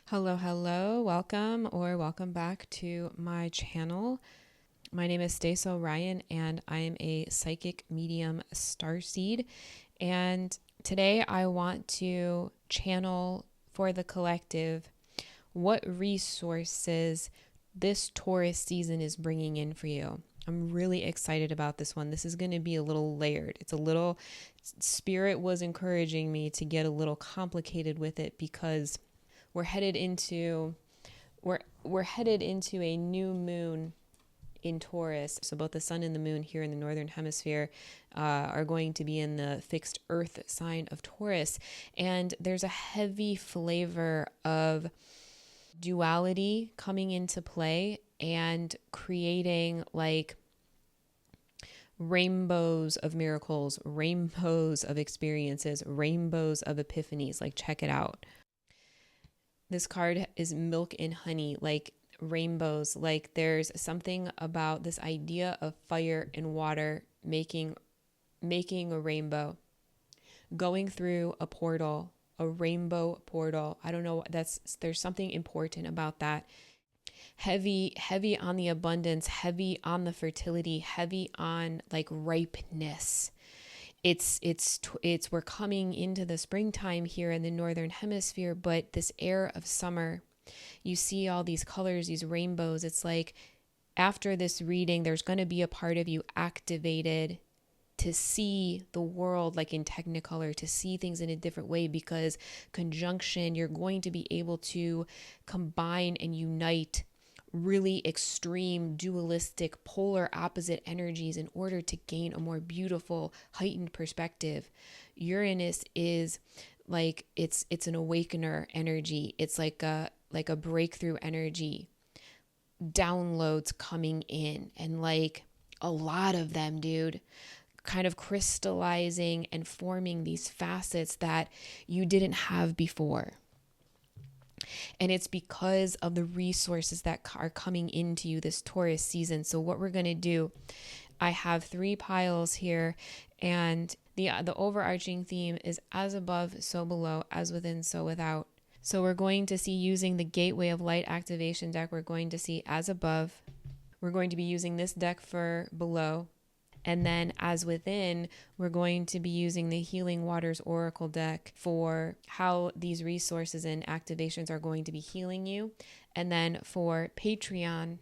Hello, welcome back to my channel. My name is Stace O'Ryan and I am a psychic medium starseed. And today I want to channel for the collective what resources this Taurus season is bringing in for you. I'm really excited about this one. This is going to be a little layered. Spirit was encouraging me to get a little complicated with it because we're headed into a new moon in Taurus. So both the sun and the moon here in the northern hemisphere are going to be in the fixed earth sign of Taurus, and there's a heavy flavor of duality coming into play and creating like rainbows of miracles, rainbows of experiences, rainbows of epiphanies. Like, check it out. This card is milk and honey, like rainbows. Like, there's something about this idea of fire and water making a rainbow, going through a portal, a rainbow portal. I don't know, there's something important about that. Heavy on the abundance, heavy on the fertility, heavy on like ripeness. It's we're coming into the springtime here in the northern hemisphere, but this air of summer, you see all these colors, these rainbows. It's like after this reading, there's going to be a part of you activated to see the world like in technicolor, to see things in a different way, because conjunction, you're going to be able to combine and unite really extreme, dualistic, polar opposite energies in order to gain a more beautiful, heightened perspective. Uranus is like it's an awakener energy. It's like a breakthrough energy. Downloads coming in, and like a lot of them, dude, kind of crystallizing and forming these facets that you didn't have before. And it's because of the resources that are coming into you this Taurus season. So what we're going to do, I have 3 piles here, and the overarching theme is as above, so below, as within, so without. So we're going to see, using the Gateway of Light activation deck, we're going to see as above. We're going to be using this deck for below. And then as within, we're going to be using the Healing Waters Oracle deck for how these resources and activations are going to be healing you. And then for Patreon,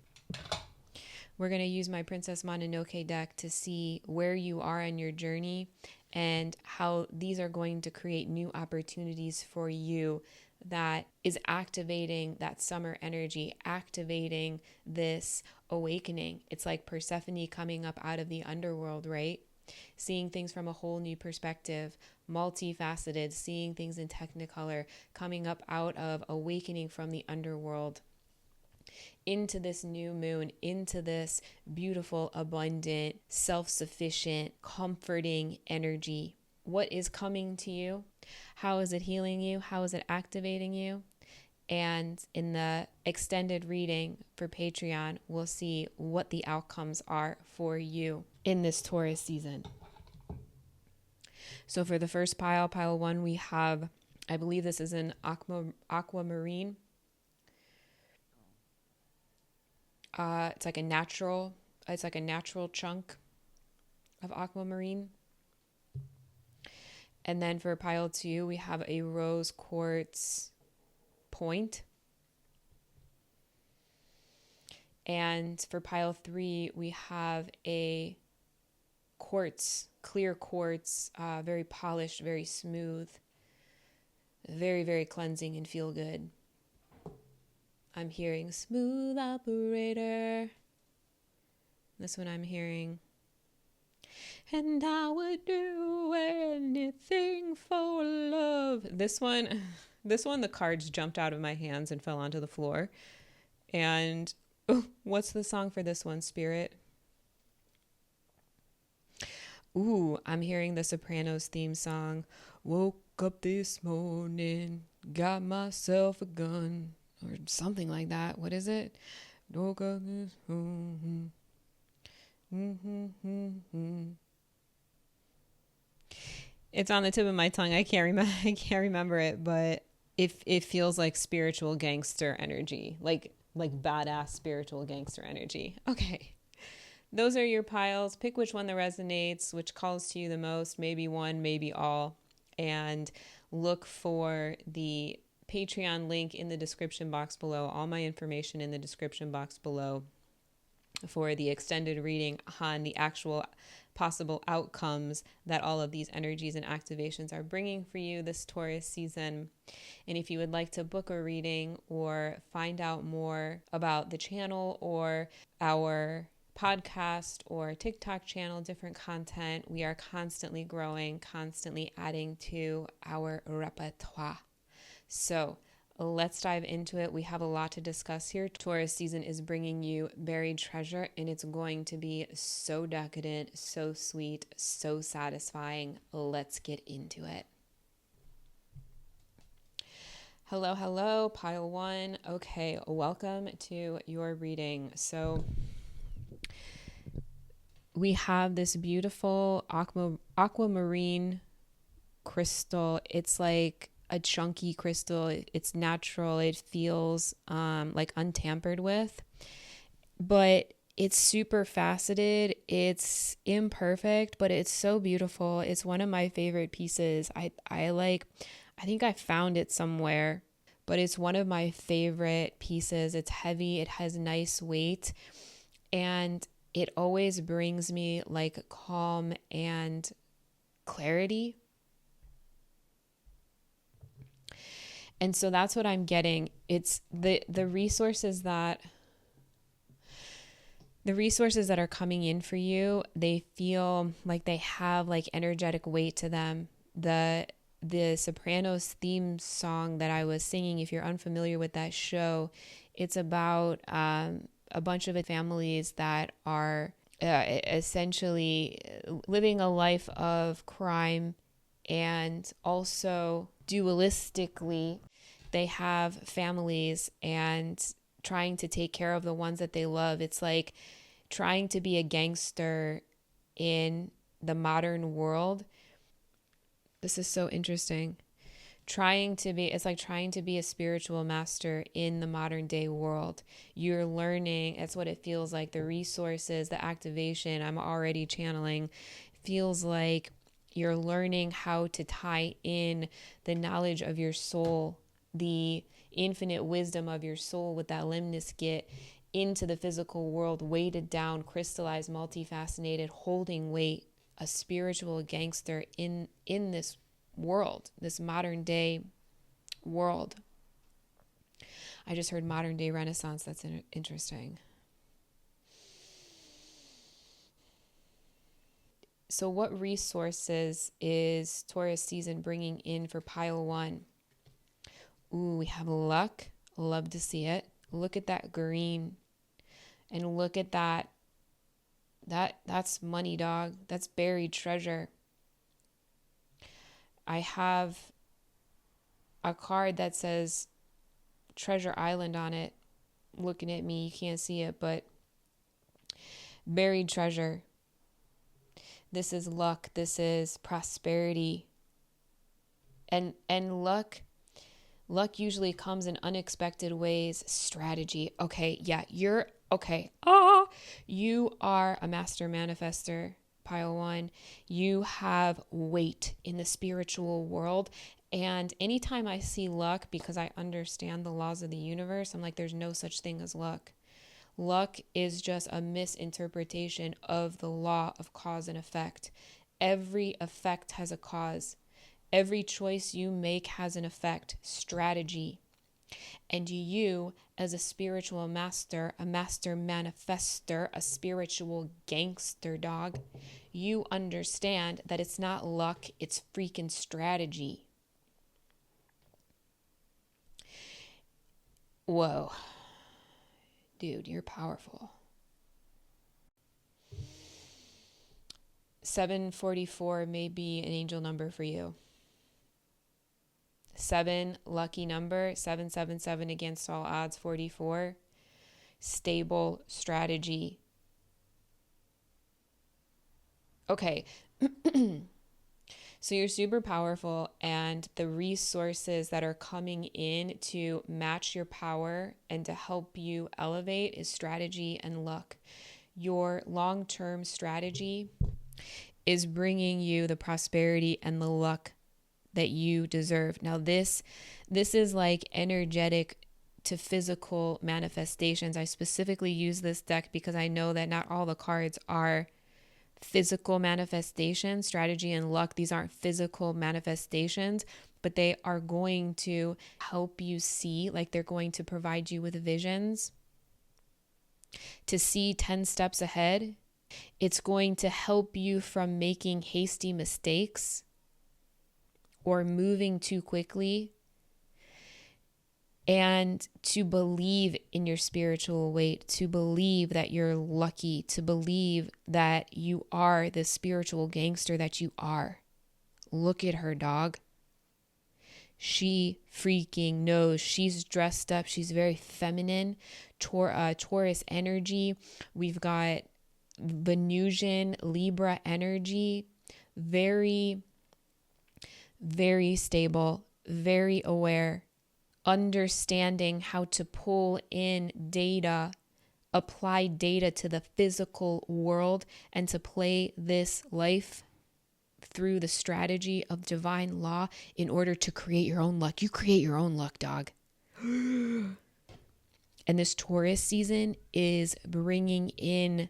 we're going to use my Princess Mononoke deck to see where you are in your journey and how these are going to create new opportunities for you that is activating that summer energy, activating this awakening. It's like Persephone coming up out of the underworld, right? Seeing things from a whole new perspective, multifaceted, seeing things in technicolor, coming up out of awakening from the underworld into this new moon, into this beautiful, abundant, self-sufficient, comforting energy. What is coming to you? How is it healing you? How is it activating you? And in the extended reading for Patreon, we'll see what the outcomes are for you in this Taurus season. So for the first pile 1, we have, I believe this is an aquamarine. It's like a natural chunk of aquamarine. And then for pile 2, we have a rose quartz point. And for pile 3, we have a quartz, clear quartz, very polished, very smooth, very, very cleansing and feel good. I'm hearing smooth operator. That's what I'm hearing. And I would do anything for love. This one, the cards jumped out of my hands and fell onto the floor. And what's the song for this one, Spirit? Ooh, I'm hearing the Sopranos theme song. Woke up this morning, got myself a gun, or something like that. What is it? Woke up this morning. It's on the tip of my tongue. I can't remember it, but if it feels like spiritual gangster energy, like badass spiritual gangster energy. Okay. Those are your piles. Pick which one that resonates, which calls to you the most, maybe one, maybe all, and look for the Patreon link in the description box below. All my information in the description box below for the extended reading on the actual possible outcomes that all of these energies and activations are bringing for you this Taurus season. And if you would like to book a reading or find out more about the channel or our podcast or TikTok channel, different content, we are constantly growing, constantly adding to our repertoire. So let's dive into it. We have a lot to discuss here. Taurus season is bringing you buried treasure, and it's going to be so decadent, so sweet, so satisfying. Let's get into it. Hello, pile one. Okay, welcome to your reading. So we have this beautiful aquamarine crystal. It's like a chunky crystal. It's natural. It feels like untampered with, but it's super faceted. It's imperfect, but it's so beautiful. It's one of my favorite pieces. I think I found it somewhere, but it's one of my favorite pieces. It's heavy. It has nice weight, and it always brings me like calm and clarity. And so that's what I'm getting. It's the resources that are coming in for you, they feel like they have like energetic weight to them. The Sopranos theme song that I was singing, if you're unfamiliar with that show, it's about a bunch of families that are essentially living a life of crime, and also dualistically they have families and trying to take care of the ones that they love. It's like trying to be a gangster in the modern world. This is so interesting. It's like trying to be a spiritual master in the modern day world. You're learning, that's what it feels like. The resources, the activation I'm already channeling feels like you're learning how to tie in the knowledge of your soul, the infinite wisdom of your soul with that limniscate into the physical world, weighted down, crystallized, multifaceted, holding weight, a spiritual gangster in this world, this modern day world. I just heard modern day Renaissance. That's interesting. So what resources is Taurus season bringing in for pile one? Ooh, we have luck. Love to see it. Look at that green. And look at that. That's money, dog. That's buried treasure. I have a card that says Treasure Island on it. Looking at me, you can't see it, but buried treasure. This is luck. This is prosperity. And luck usually comes in unexpected ways. Strategy. Okay, yeah, you're okay. You are a master manifester, pile one. You have weight in the spiritual world. And anytime I see luck, because I understand the laws of the universe, I'm like, there's no such thing as luck. Luck is just a misinterpretation of the law of cause and effect. Every effect has a cause. Every choice you make has an effect. Strategy. And you, as a spiritual master, a master manifester, a spiritual gangster dog, you understand that it's not luck, it's freaking strategy. Whoa. Dude, you're powerful. 744 may be an angel number for you. 7, lucky number. 777 against all odds. 44, stable strategy. Okay. So you're super powerful, and the resources that are coming in to match your power and to help you elevate is strategy and luck. Your long-term strategy is bringing you the prosperity and the luck that you deserve. Now this is like energetic to physical manifestations. I specifically use this deck because I know that not all the cards are physical manifestations. Strategy and luck, these aren't physical manifestations, but they are going to help you see, like they're going to provide you with visions to see 10 steps ahead. It's going to help you from making hasty mistakes or moving too quickly, and to believe in your spiritual weight, to believe that you're lucky, to believe that you are the spiritual gangster that you are. Look at her, dog. She freaking knows. She's dressed up. She's very feminine. Taurus energy. We've got Venusian, Libra energy. Very, very stable, very aware, understanding how to pull in data, apply data to the physical world, and to play this life through the strategy of divine law in order to create your own luck. You create your own luck, dog. And this Taurus season is bringing in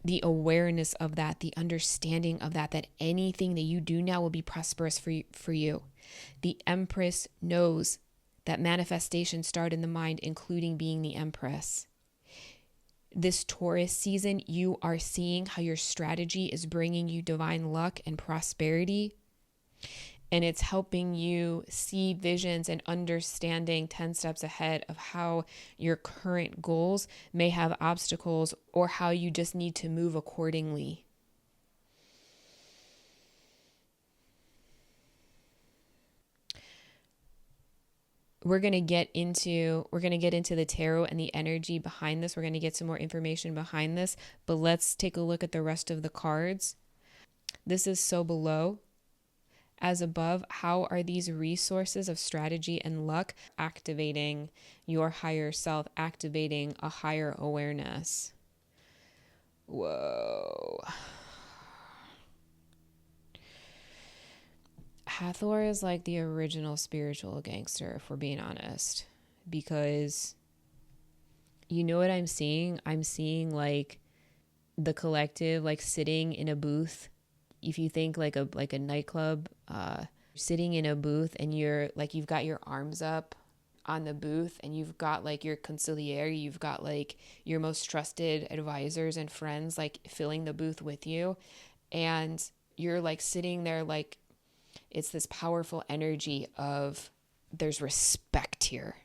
the awareness of that, the understanding of that anything that you do now will be prosperous for you. The Empress knows that manifestations start in the mind, including being the Empress. This Taurus season, you are seeing how your strategy is bringing you divine luck and prosperity. And it's helping you see visions and understanding 10 steps ahead of how your current goals may have obstacles or how you just need to move accordingly. We're going to get into the tarot and the energy behind this. We're going to get some more information behind this, but let's take a look at the rest of the cards. This is so below as above. How are these resources of strategy and luck activating your higher self, activating a higher awareness? Whoa. Hathor is like the original spiritual gangster, if we're being honest, because you know what I'm seeing? I'm seeing like the collective, like sitting in a booth. If you think like a nightclub, sitting in a booth and you're like, you've got your arms up on the booth and you've got like your consigliere, you've got like your most trusted advisors and friends like filling the booth with you, and you're like sitting there like it's this powerful energy of there's respect here.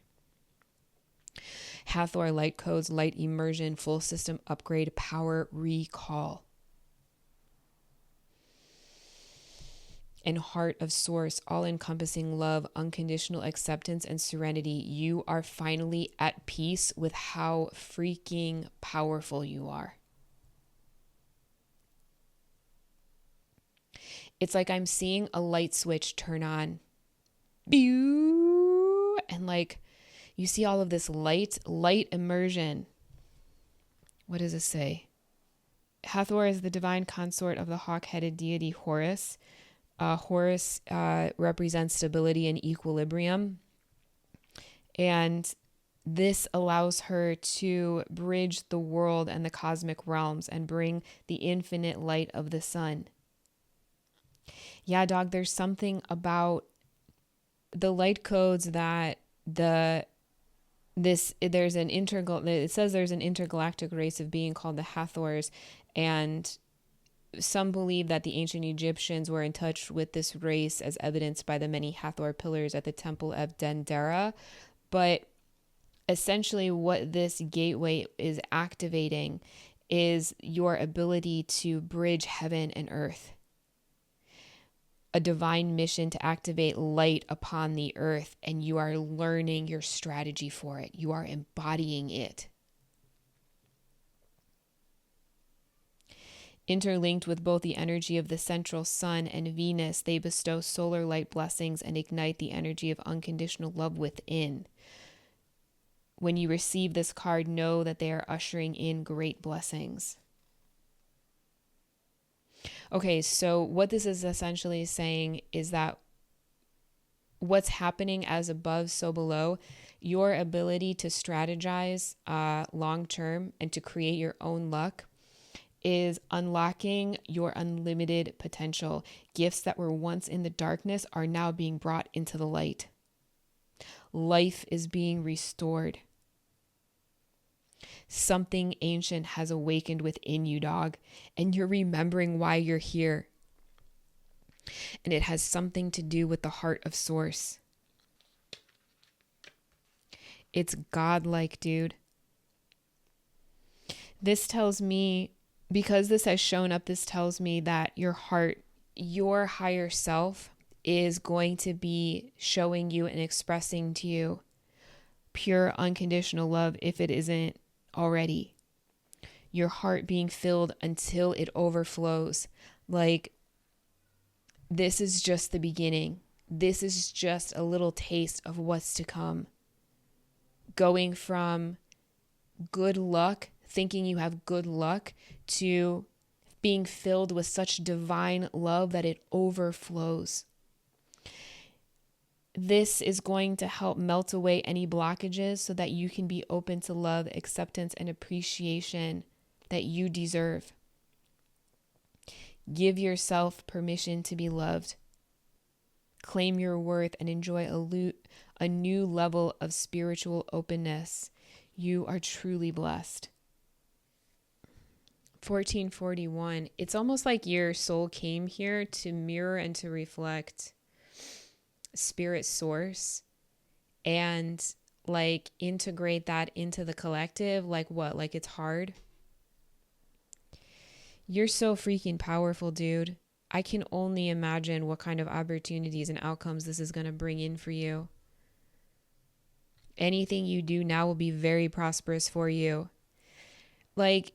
Hathor light codes, light immersion, full system upgrade, power recall. And heart of source, all-encompassing love, unconditional acceptance, and serenity. You are finally at peace with how freaking powerful you are. It's like I'm seeing a light switch turn on. And like you see all of this light immersion. What does it say? Hathor is the divine consort of the hawk-headed deity Horus. Horus represents stability and equilibrium. And this allows her to bridge the world and the cosmic realms and bring the infinite light of the sun. Yeah, dog, there's something about the light codes that it says there's an intergalactic race of being called the Hathors, and some believe that the ancient Egyptians were in touch with this race as evidenced by the many Hathor pillars at the Temple of Dendera. But essentially what this gateway is activating is your ability to bridge heaven and earth. A divine mission to activate light upon the earth, and you are learning your strategy for it. You are embodying it. Interlinked with both the energy of the central sun and Venus, they bestow solar light blessings and ignite the energy of unconditional love within. When you receive this card, know that they are ushering in great blessings. Okay, so what this is essentially saying is that what's happening as above, so below, your ability to strategize long term and to create your own luck is unlocking your unlimited potential. Gifts that were once in the darkness are now being brought into the light. Life is being restored. Something ancient has awakened within you, dog, and you're remembering why you're here. And it has something to do with the heart of Source. It's godlike, dude. This tells me, because this has shown up, this tells me that your heart, your higher self, is going to be showing you and expressing to you pure unconditional love if it isn't already. Your heart being filled until it overflows. Like, this is just the beginning. This is just a little taste of what's to come. Going from good luck, thinking you have good luck, to being filled with such divine love that it overflows. This is going to help melt away any blockages so that you can be open to love, acceptance, and appreciation that you deserve. Give yourself permission to be loved. Claim your worth and enjoy a new level of spiritual openness. You are truly blessed. 1441. It's almost like your soul came here to mirror and to reflect Spirit Source and like integrate that into the collective. Like what? Like it's hard? You're so freaking powerful, dude. I can only imagine what kind of opportunities and outcomes this is going to bring in for you. Anything you do now will be very prosperous for you. Like,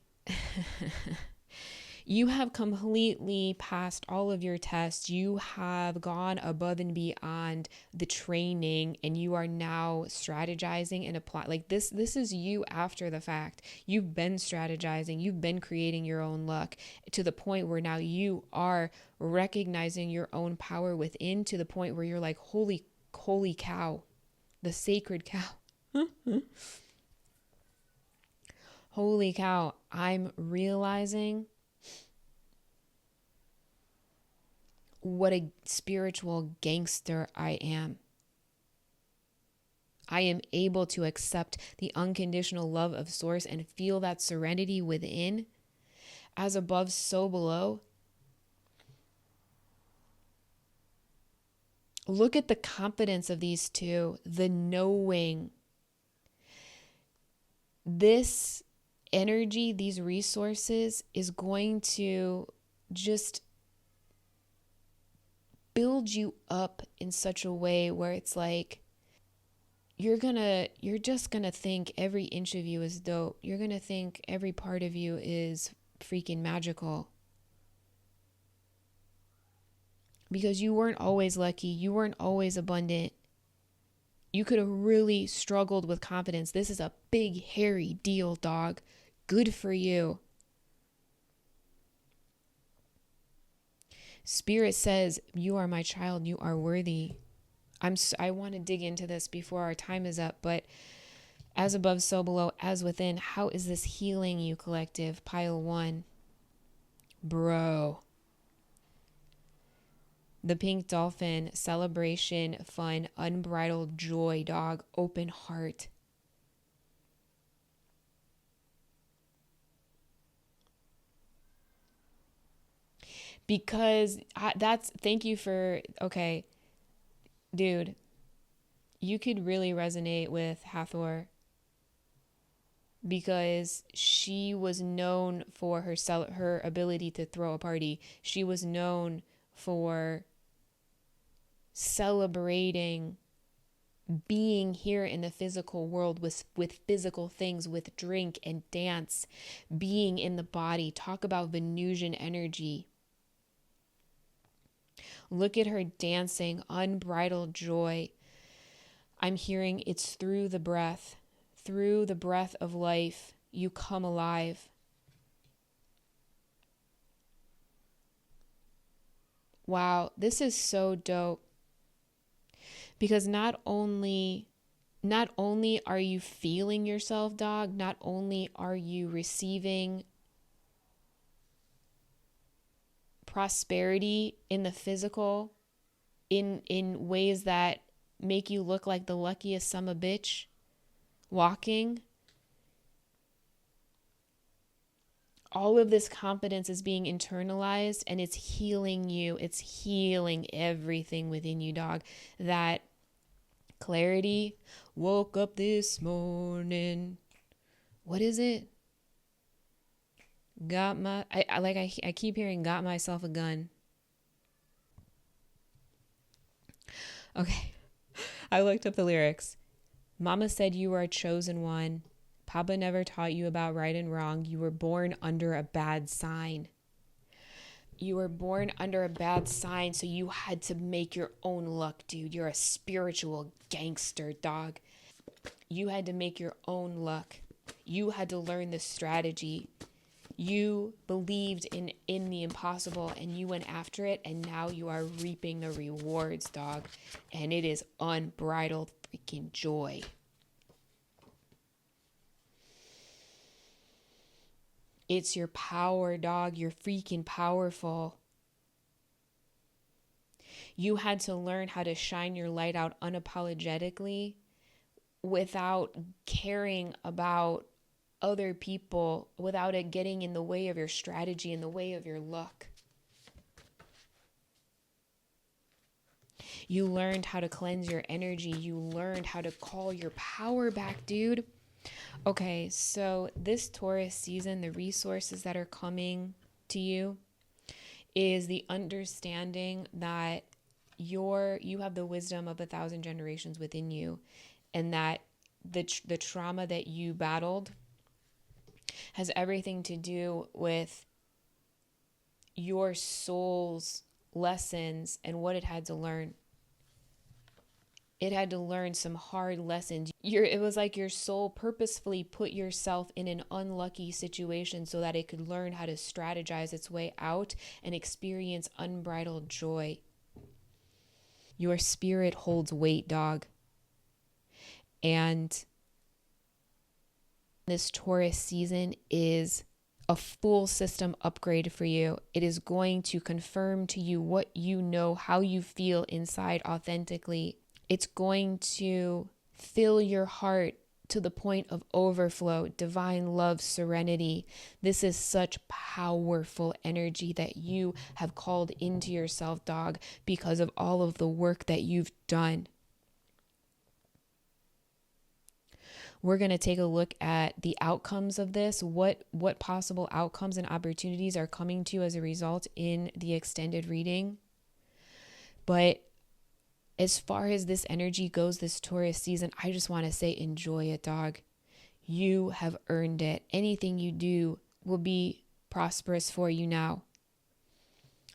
you have completely passed all of your tests. You have gone above and beyond the training, and you are now strategizing and apply. Like this is you after the fact. You've been strategizing. You've been creating your own luck to the point where now you are recognizing your own power within, to the point where you're like, holy cow, the sacred cow. Holy cow, I'm realizing what a spiritual gangster I am. I am able to accept the unconditional love of Source and feel that serenity within. As above, so below. Look at the confidence of these two, the knowing. This energy, these resources is going to just build you up in such a way where it's like you're just gonna think every inch of you is dope. You're gonna think every part of you is freaking magical. Because you weren't always lucky. You weren't always abundant. You could have really struggled with confidence. This is a big, hairy deal, dog. Good for you. Spirit says, you are my child. You are worthy. I want to dig into this before our time is up, but as above, so below, as within. How is this healing you, collective? Pile 1. Bro. The pink dolphin, celebration, fun, unbridled joy, dog, open heart. Because thank you for, okay, dude, you could really resonate with Hathor, because she was known for her ability to throw a party. She was known for celebrating being here in the physical world with physical things, with drink and dance, being in the body. Talk about Venusian energy. Look at her dancing, unbridled joy. I'm hearing it's through the breath of life, you come alive. Wow, this is so dope. Because not only are you feeling yourself, dog, not only are you receiving prosperity in the physical in ways that make you look like the luckiest son of a bitch walking. All of this confidence is being internalized and it's healing you. It's healing everything within you, dog. That clarity. Woke up this morning. What is it? I keep hearing got myself a gun. Okay. I looked up the lyrics. Mama said you were a chosen one. Papa never taught you about right and wrong. You were born under a bad sign. You were born under a bad sign, so you had to make your own luck, dude. You're a spiritual gangster, dog. You had to make your own luck. You had to learn the strategy. You believed in the impossible and you went after it, and now you are reaping the rewards, dog. And it is unbridled freaking joy. It's your power, dog. You're freaking powerful. You had to learn how to shine your light out unapologetically without caring about other people, without it getting in the way of your strategy, in the way of your luck. You learned how to cleanse your energy. You learned how to call your power back, dude. Okay, so this Taurus season, the resources that are coming to you is the understanding that you have the wisdom of 1,000 generations within you, and that the trauma that you battled has everything to do with your soul's lessons and what it had to learn. It had to learn some hard lessons. It was like your soul purposefully put yourself in an unlucky situation so that it could learn how to strategize its way out and experience unbridled joy. Your spirit holds weight, dog. And this Taurus season is a full system upgrade for you. It is going to confirm to you what you know, how you feel inside authentically. It's going to fill your heart to the point of overflow, divine love, serenity. This is such powerful energy that you have called into yourself, dog, because of all of the work that you've done. We're going to take a look at the outcomes of this, what possible outcomes and opportunities are coming to you as a result in the extended reading. But as far as this energy goes, this Taurus season, I just want to say enjoy it, dog. You have earned it. Anything you do will be prosperous for you now.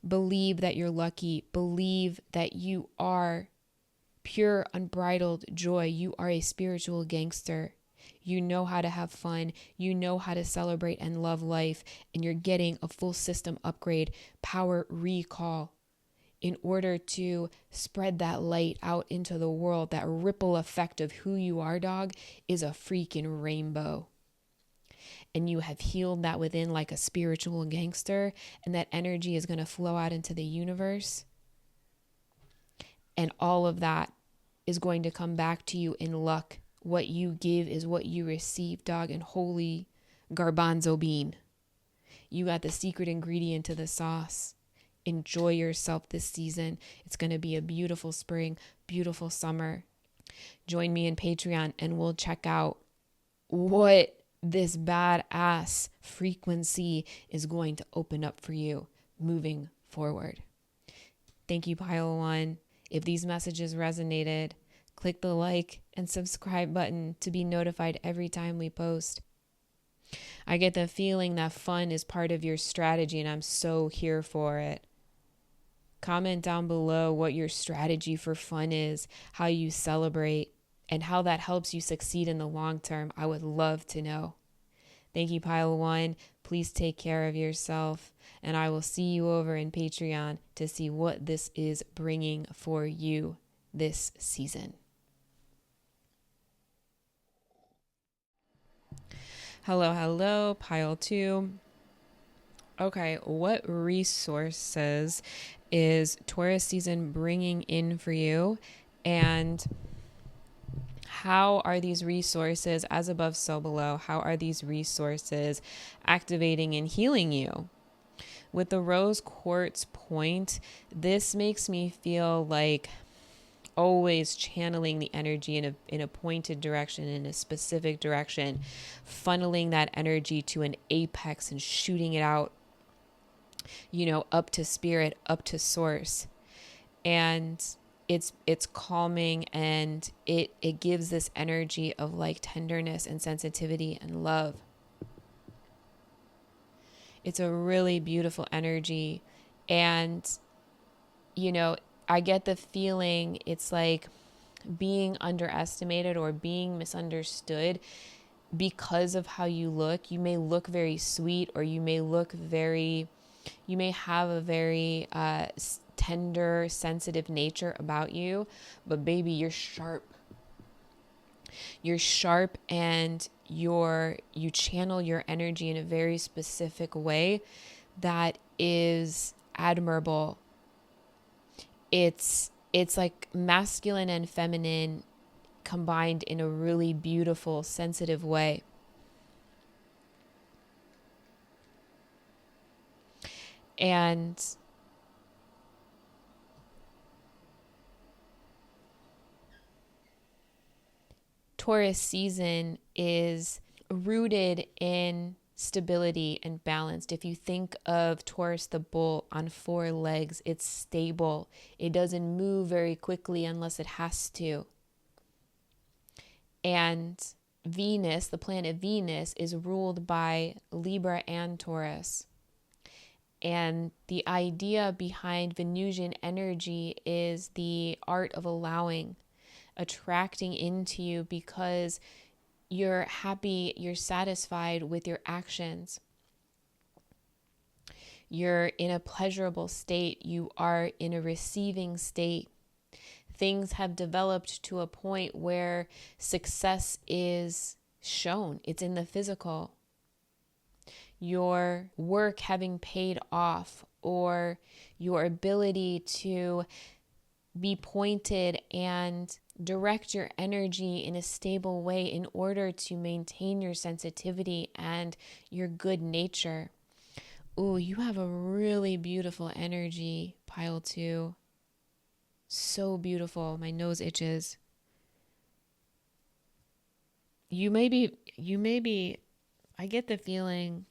Believe that you're lucky. Believe that you are pure, unbridled joy. You are a spiritual gangster. You know how to have fun. You know how to celebrate and love life. And you're getting a full system upgrade, power recall, in order to spread that light out into the world. That ripple effect of who you are, dog, is a freaking rainbow. And you have healed that within like a spiritual gangster. And that energy is going to flow out into the universe. And all of that is going to come back to you in luck. What you give is what you receive, dog. And holy garbanzo bean, you got the secret ingredient to the sauce. Enjoy yourself this season. It's going to be a beautiful spring, beautiful summer. Join me in Patreon and we'll check out what this badass frequency is going to open up for you moving forward. Thank you, Pile One. If these messages resonated, Click the like and subscribe button to be notified every time we post. I get the feeling that fun is part of your strategy, and I'm so here for it. Comment down below what your strategy for fun is, how you celebrate, and how that helps you succeed in the long term. I would love to know. Thank you, Pile One. Please take care of yourself, and I will see you over in Patreon to see what this is bringing for you this season. Hello, Pile 2. Okay, what resources is Taurus season bringing in for you? And how are these resources, as above, so below, how are these resources activating and healing you? With the rose quartz point, this makes me feel like always channeling the energy in a pointed direction, in a specific direction, funneling that energy to an apex and shooting it out, up to spirit, up to source. And it's calming, and it gives this energy of like tenderness and sensitivity and love. It's a really beautiful energy. And, I get the feeling it's like being underestimated or being misunderstood because of how you look. You may look very sweet, or you may have a very tender, sensitive nature about you, but baby, you're sharp. You're sharp, and you channel your energy in a very specific way that is admirable. It's like masculine and feminine combined in a really beautiful, sensitive way. And Taurus season is rooted in stability and balanced. If you think of Taurus the bull on 4 legs, it's stable. It doesn't move very quickly unless it has to. And Venus, the planet Venus, is ruled by Libra and Taurus. And the idea behind Venusian energy is the art of allowing, attracting into you because you're happy, you're satisfied with your actions. You're in a pleasurable state. You are in a receiving state. Things have developed to a point where success is shown. It's in the physical. Your work having paid off, or your ability to be pointed and direct your energy in a stable way in order to maintain your sensitivity and your good nature. Ooh, you have a really beautiful energy, Pile 2. So beautiful. My nose itches. You may be, I get the feeling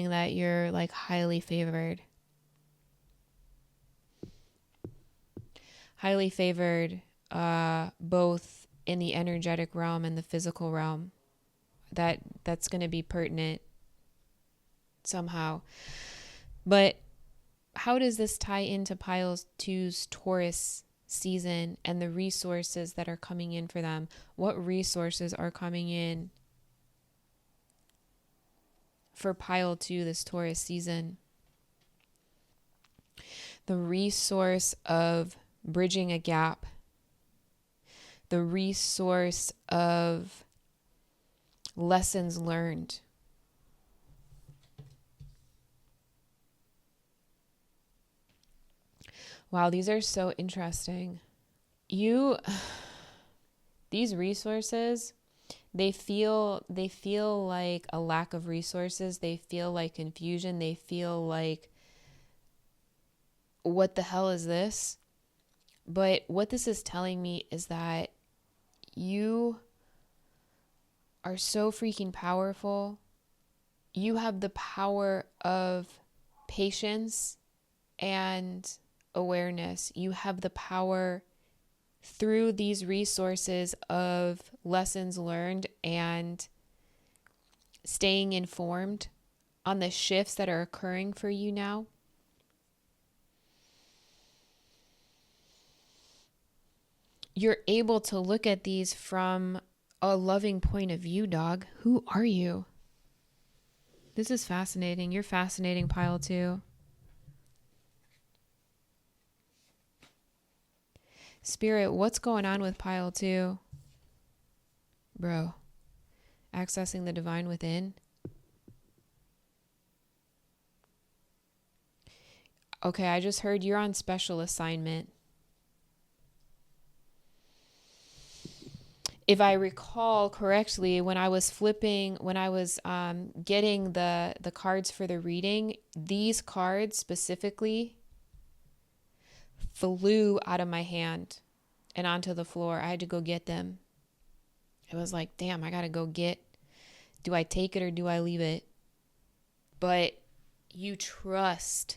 that you're like highly favored. Highly favored, both in the energetic realm and the physical realm. That's going to be pertinent somehow. But how does this tie into Pile 2's Taurus season and the resources that are coming in for them? What resources are coming in for Pile 2 this Taurus season? The resource of bridging a gap, the resource of lessons learned. Wow, these are so interesting. These resources, they feel like a lack of resources. They feel like confusion. They feel like, what the hell is this? But what this is telling me is that you are so freaking powerful. You have the power of patience and awareness. You have the power through these resources of lessons learned and staying informed on the shifts that are occurring for you now. You're able to look at these from a loving point of view, dog. Who are you? This is fascinating. You're fascinating, pile 2. Spirit, what's going on with pile 2? Bro, accessing the divine within. Okay, I just heard you're on special assignment. If I recall correctly, when I was getting the cards for the reading, these cards specifically flew out of my hand and onto the floor. I had to go get them. It was like, damn, I got to go do I take it or do I leave it? But you trust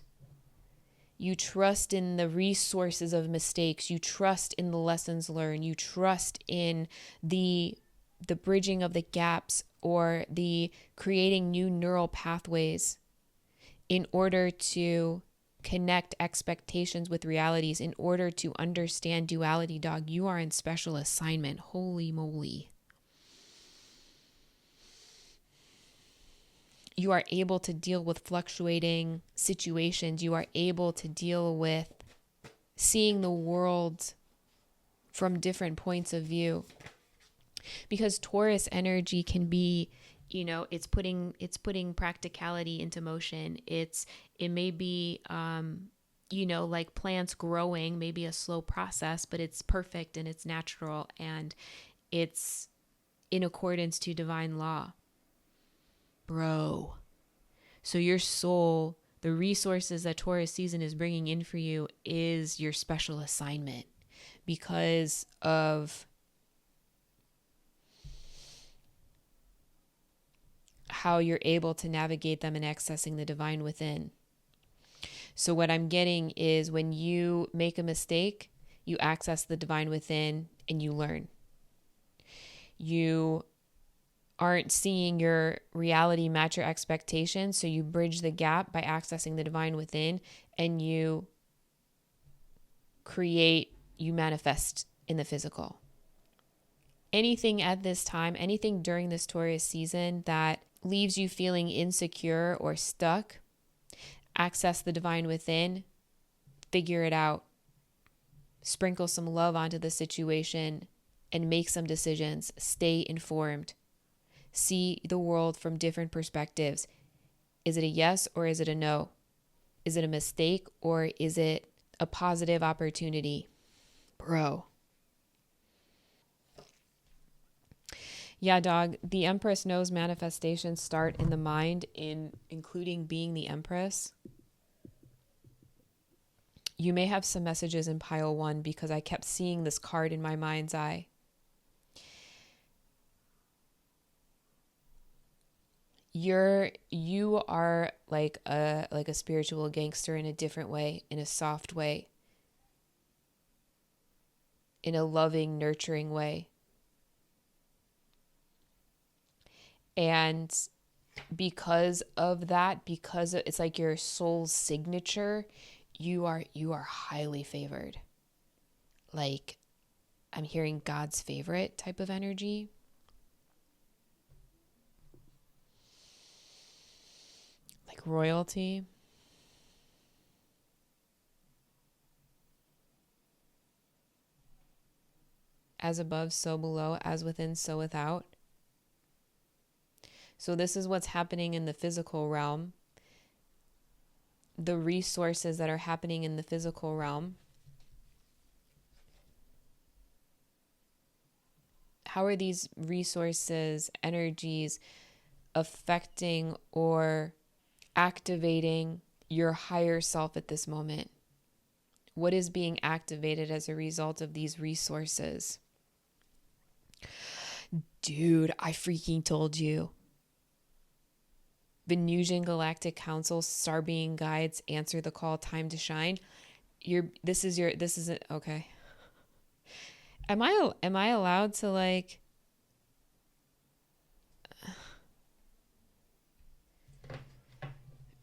in the resources of mistakes. You trust in the lessons learned. You trust in the bridging of the gaps or the creating new neural pathways in order to connect expectations with realities, in order to understand duality, dog. You are in special assignment. Holy moly. You are able to deal with fluctuating situations. You are able to deal with seeing the world from different points of view. Because Taurus energy can be, it's putting practicality into motion. It may be, like plants growing, maybe a slow process, but it's perfect and it's natural and it's in accordance to divine law. Bro. So your soul, the resources that Taurus season is bringing in for you is your special assignment because of how you're able to navigate them and accessing the divine within. So what I'm getting is when you make a mistake, you access the divine within and you learn. You aren't seeing your reality match your expectations, so you bridge the gap by accessing the divine within and you manifest in the physical. Anything at this time, anything during this Taurus season that leaves you feeling insecure or stuck, access the divine within, figure it out, sprinkle some love onto the situation and make some decisions, stay informed. See the world from different perspectives. Is it a yes or is it a no? Is it a mistake or is it a positive opportunity? Bro. Yeah, dog. The Empress knows manifestations start in the mind, including being the Empress. You may have some messages in pile 1 because I kept seeing this card in my mind's eye. You are like a spiritual gangster in a different way, in a soft way, in a loving, nurturing way. And because of that, it's like your soul's signature, you are highly favored. Like I'm hearing God's favorite type of energy. Like royalty. As above, so below, as within, so without. So this is what's happening in the physical realm. The resources that are happening in the physical realm. How are these resources, energies affecting or activating your higher self at this moment? What is being activated as a result of these resources? Dude, I freaking told you. Venusian Galactic Council, Star Being Guides, Answer the Call, Time to Shine. this isn't okay. Am I allowed to like,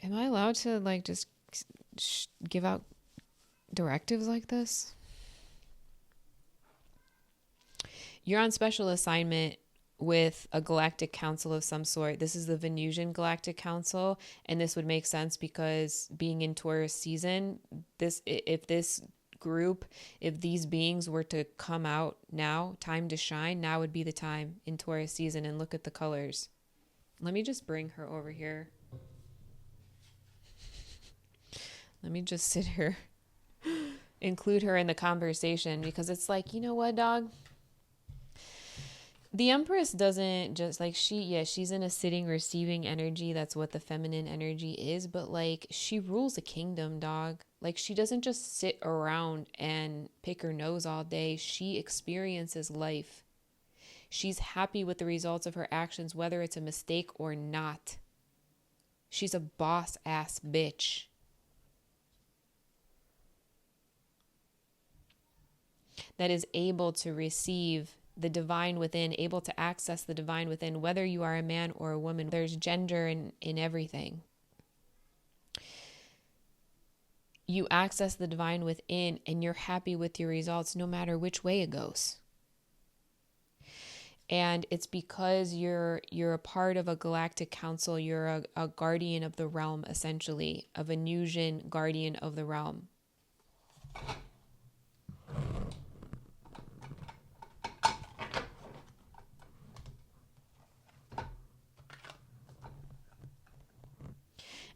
am I allowed to like just give out directives like this? You're on special assignment with a galactic council of some sort. This is the Venusian Galactic Council, and this would make sense because being in Taurus season, if these beings were to come out now, time to shine, now would be the time in Taurus season. And look at the colors. Let me just bring her over here. Let me just sit here, include her in the conversation, because it's like, you know what, dog? The Empress doesn't just like she's in a sitting receiving energy. That's what the feminine energy is. But like, she rules a kingdom, dog. Like, she doesn't just sit around and pick her nose all day. She experiences life. She's happy with the results of her actions, whether it's a mistake or not. She's a boss ass bitch. That is able to receive the divine within, able to access the divine within, whether you are a man or a woman. There's gender in everything. You access the divine within and you're happy with your results no matter which way it goes. And it's because you're a part of a galactic council. You're a guardian of the realm, essentially, a Venusian guardian of the realm.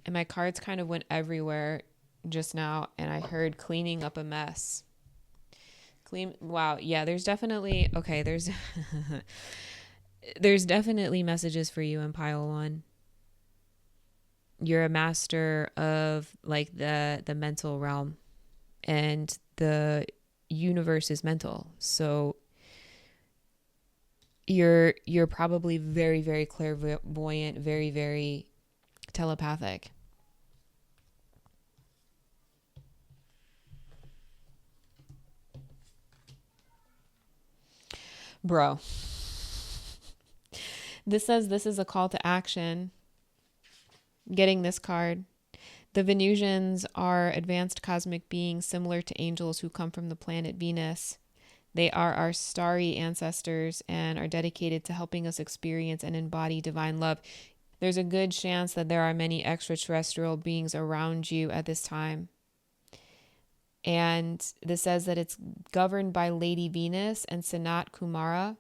And my cards kind of went everywhere just now, and I heard cleaning up a mess. Wow, yeah, there's definitely there's definitely messages for you in pile 1. You're a master of like the mental realm, and the universe is mental. So you're probably very, very clairvoyant, very, very telepathic. Bro, this says this is a call to action. Getting this card. The Venusians are advanced cosmic beings similar to angels who come from the planet Venus. They are our starry ancestors and are dedicated to helping us experience and embody divine love. There's a good chance that there are many extraterrestrial beings around you at this time. And this says that it's governed by Lady Venus and Sanat Kumara.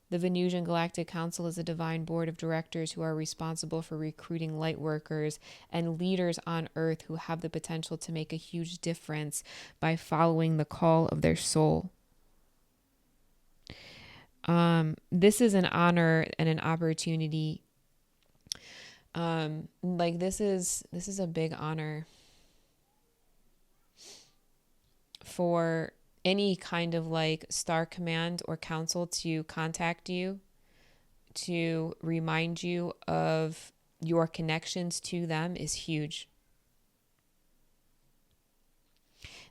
The Venusian Galactic Council is a divine board of directors who are responsible for recruiting light workers and leaders on Earth who have the potential to make a huge difference by following the call of their soul. This is an honor and an opportunity. Like this is a big honor for any kind of like star command or council to contact you, to remind you of your connections to them is huge.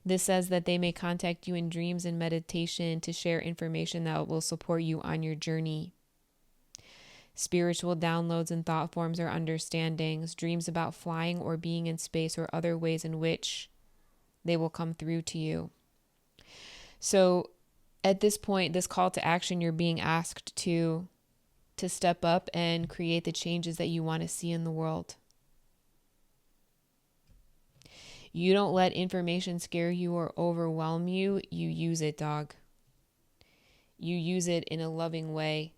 This says that they may contact you in dreams and meditation to share information that will support you on your journey. Spiritual downloads and thought forms or understandings, dreams about flying or being in space, or other ways in which they will come through to you. So at this point, this call to action, you're being asked to step up and create the changes that you want to see in the world. You don't let information scare you or overwhelm you. You use it, dog. You use it in a loving way.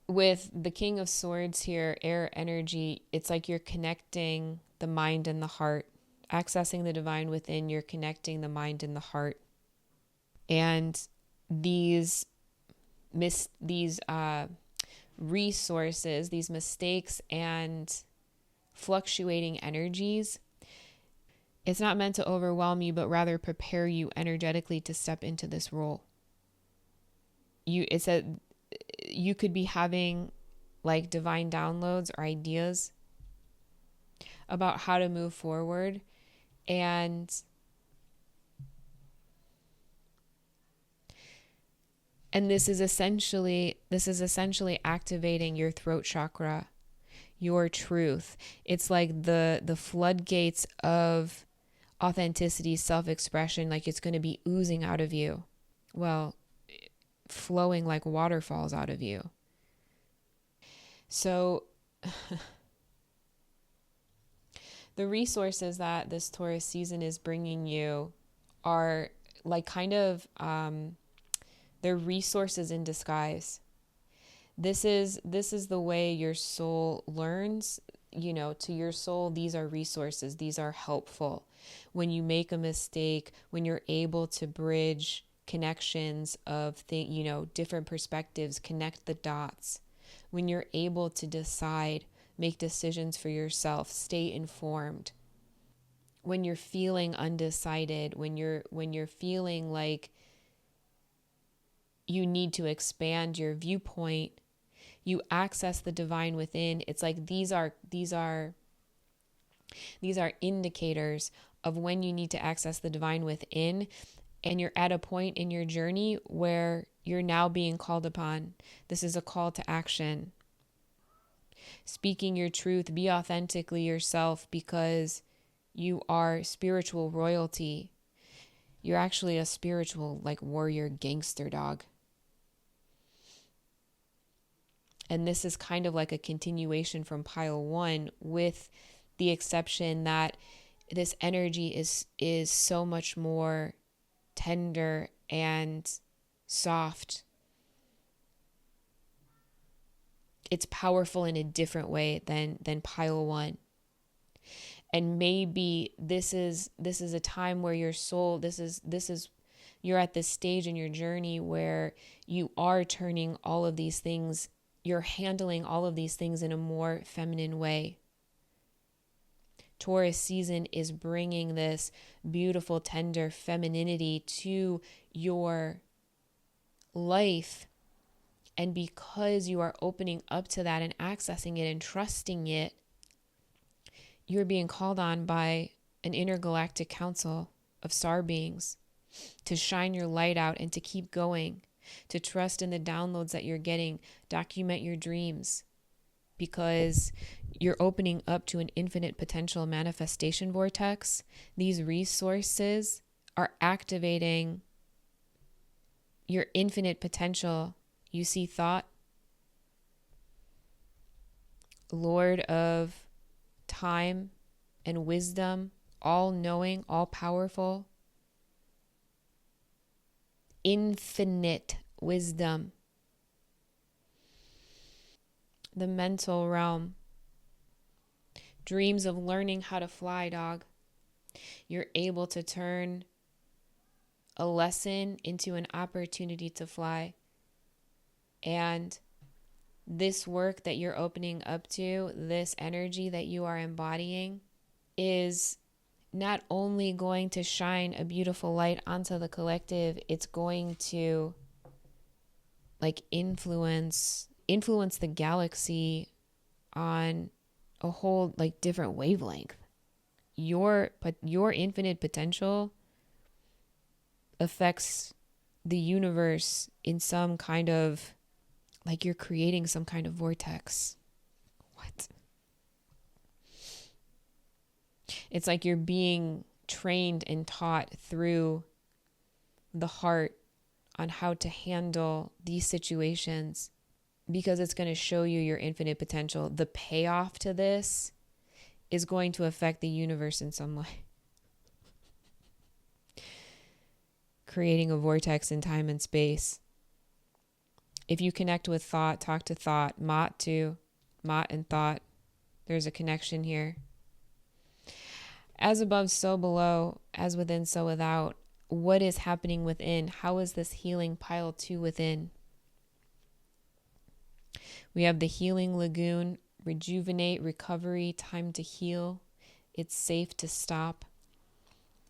With the King of Swords here, air energy, it's like you're connecting the mind and the heart. Accessing the divine within, you're connecting the mind and the heart. And these resources, these mistakes and fluctuating energies, it's not meant to overwhelm you, but rather prepare you energetically to step into this role. You could be having like divine downloads or ideas about how to move forward. And this is essentially activating your throat chakra, your truth. It's like the floodgates of authenticity, self-expression, like it's going to be oozing out of you. Well, flowing like waterfalls out of you. So the resources that this Taurus season is bringing you are like kind of they're resources in disguise. This is the way your soul learns. To your soul, these are resources. These are helpful. When you make a mistake, when you're able to bridge connections of different perspectives, connect the dots, when you're able to decide, make decisions for yourself, stay informed. When you're feeling undecided, when you're feeling like you need to expand your viewpoint, you access the divine within. It's like these are indicators of when you need to access the divine within, and you're at a point in your journey where you're now being called upon. This is a call to action. Speaking your truth, be authentically yourself, because you are spiritual royalty. You're actually a spiritual warrior gangster dog. And this is kind of like a continuation from pile 1, with the exception that this energy is so much more tender and soft. It's powerful in a different way than pile 1. And maybe this is a time where your soul, you're at this stage in your journey where you are turning all of these things, you're handling all of these things in a more feminine way. Taurus season is bringing this beautiful, tender femininity to your life. And because you are opening up to that and accessing it and trusting it, you're being called on by an intergalactic council of star beings to shine your light out and to keep going, to trust in the downloads that you're getting, document your dreams, because you're opening up to an infinite potential manifestation vortex. These resources are activating your infinite potential. You see thought, Lord of time and wisdom, all knowing, all powerful, infinite wisdom. The mental realm. Dreams of learning how to fly, dog. You're able to turn a lesson into an opportunity to fly. And this work that you're opening up to, this energy that you are embodying, is not only going to shine a beautiful light onto the collective, it's going to influence the galaxy on a whole different wavelength. Your infinite potential affects the universe in some kind of, you're creating some kind of vortex. What? It's like you're being trained and taught through the heart on how to handle these situations, because it's going to show you your infinite potential. The payoff to this is going to affect the universe in some way. Creating a vortex in time and space. If you connect with thought, talk to thought, Mott too, Mott and thought, there's a connection here. As above, so below, as within, so without. What is happening within? How is this healing pile 2 within? We have the healing lagoon, rejuvenate, recovery, time to heal. It's safe to stop.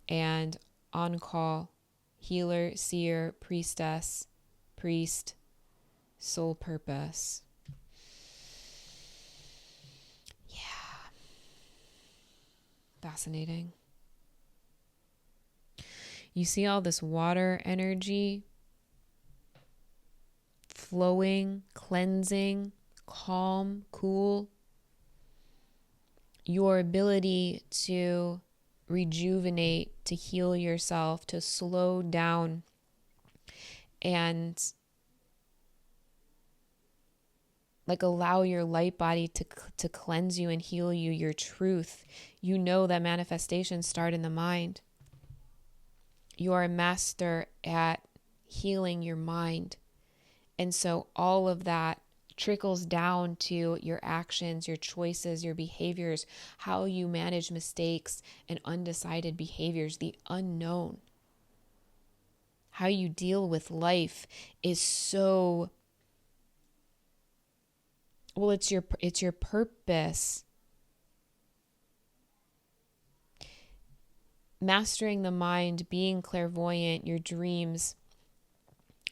And on call, healer, seer, priestess, priest, soul purpose. Fascinating. You see all this water energy flowing, cleansing, calm, cool. Your ability to rejuvenate, to heal yourself, to slow down and like allow your light body to cleanse you and heal you, your truth. You know that manifestations start in the mind. You are a master at healing your mind. And so all of that trickles down to your actions, your choices, your behaviors, how you manage mistakes and undecided behaviors, the unknown. How you deal with life is so, well, it's your purpose. Mastering the mind, being clairvoyant, your dreams,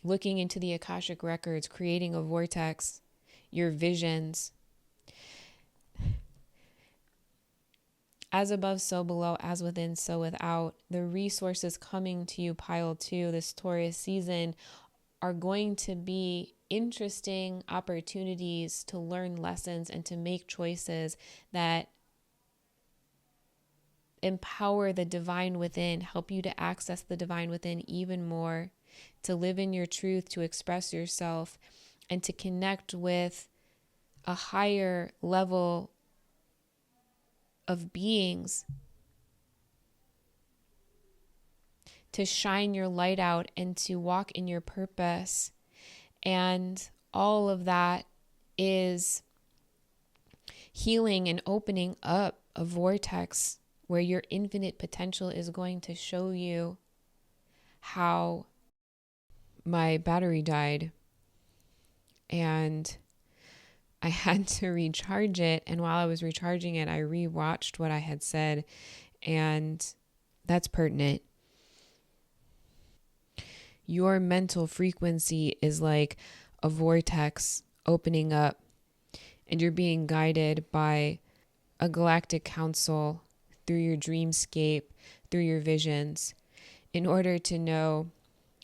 looking into the Akashic records, creating a vortex, your visions. As above, so below, as within, so without. The resources coming to you, pile 2, this Taurus season, are going to be interesting opportunities to learn lessons and to make choices that empower the divine within, help you to access the divine within even more, to live in your truth, to express yourself, and to connect with a higher level of beings, to shine your light out and to walk in your purpose. And all of that is healing and opening up a vortex where your infinite potential is going to show you. How my battery died and I had to recharge it. And while I was recharging it, I rewatched what I had said, and that's pertinent. Your mental frequency is like a vortex opening up, and you're being guided by a galactic council through your dreamscape, through your visions, in order to know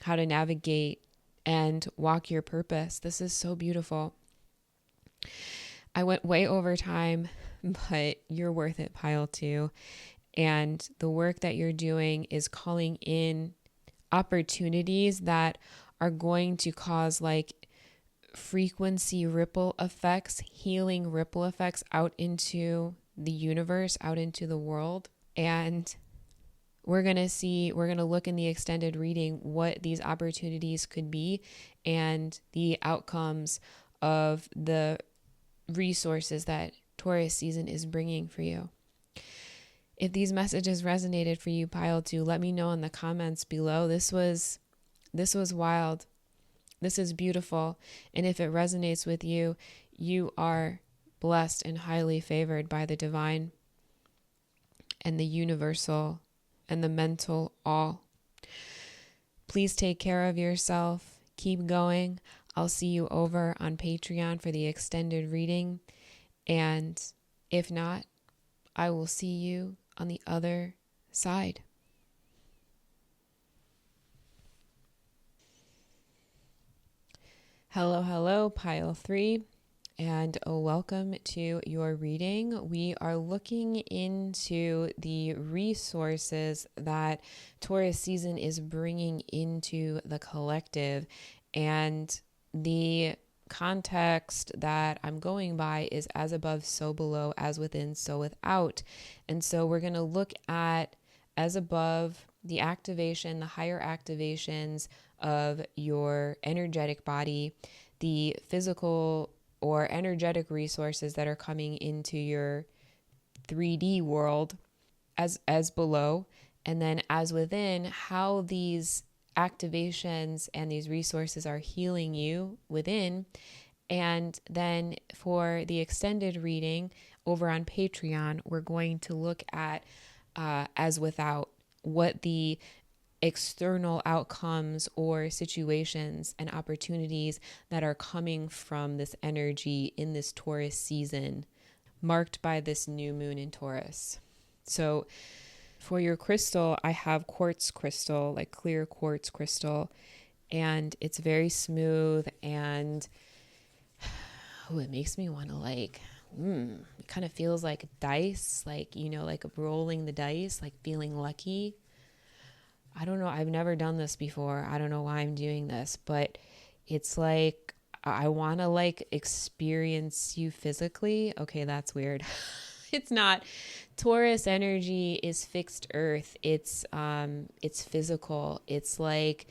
how to navigate and walk your purpose. This is so beautiful. I went way over time, but you're worth it, pile 2. And the work that you're doing is calling in opportunities that are going to cause like frequency ripple effects, healing ripple effects out into the universe, out into the world. And we're going to look in the extended reading what these opportunities could be and the outcomes of the resources that Taurus season is bringing for you. If these messages resonated for you, pile 2, let me know in the comments below. This was wild. This is beautiful. And if it resonates with you, you are blessed and highly favored by the divine and the universal and the mental all. Please take care of yourself. Keep going. I'll see you over on Patreon for the extended reading. And if not, I will see you on the other side. Hello, pile 3, and welcome to your reading. We are looking into the resources that Taurus season is bringing into the collective, and the context that I'm going by is as above, so below, as within, so without. And so we're going to look at as above, the activation, the higher activations of your energetic body, the physical or energetic resources that are coming into your 3D world as below, and then as within, how these activations and these resources are healing you within. And then for the extended reading over on Patreon, we're going to look at as without, what the external outcomes or situations and opportunities that are coming from this energy in this Taurus season, marked by this new moon in Taurus. So for your crystal, I have quartz crystal, like clear quartz crystal, and it's very smooth, and it makes me want to like, it kind of feels like dice, like, like rolling the dice, like feeling lucky. I don't know. I've never done this before. I don't know why I'm doing this, but it's like, I want to like experience you physically. Okay, that's weird. It's not. Taurus energy is fixed earth. It's physical. It's like,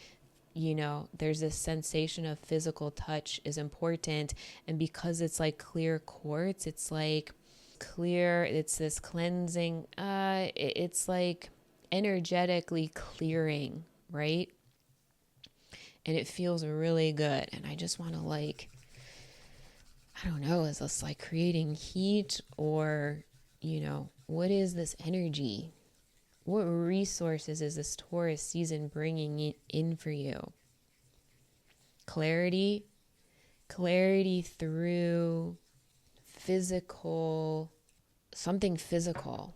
there's this sensation of physical touch is important. And because it's like clear quartz, it's like clear, it's this cleansing, it's like energetically clearing, right? And it feels really good. And I just want to like, I don't know, is this like creating heat, or, what is this energy? What resources is this Taurus season bringing in for you? Clarity through physical, something physical.